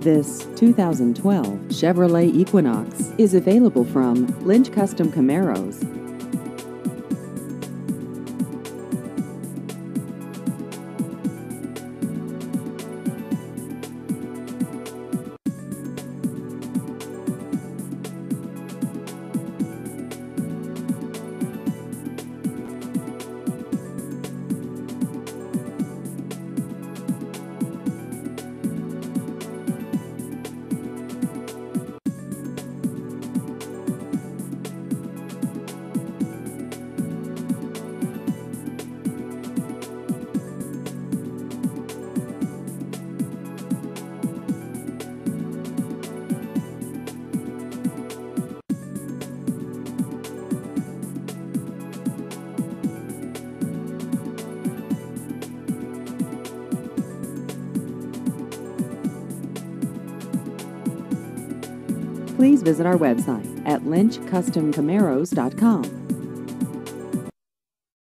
This 2012 Chevrolet Equinox is available from Lynch Custom Camaros. Please visit our website at lynchcustomcamaros.com.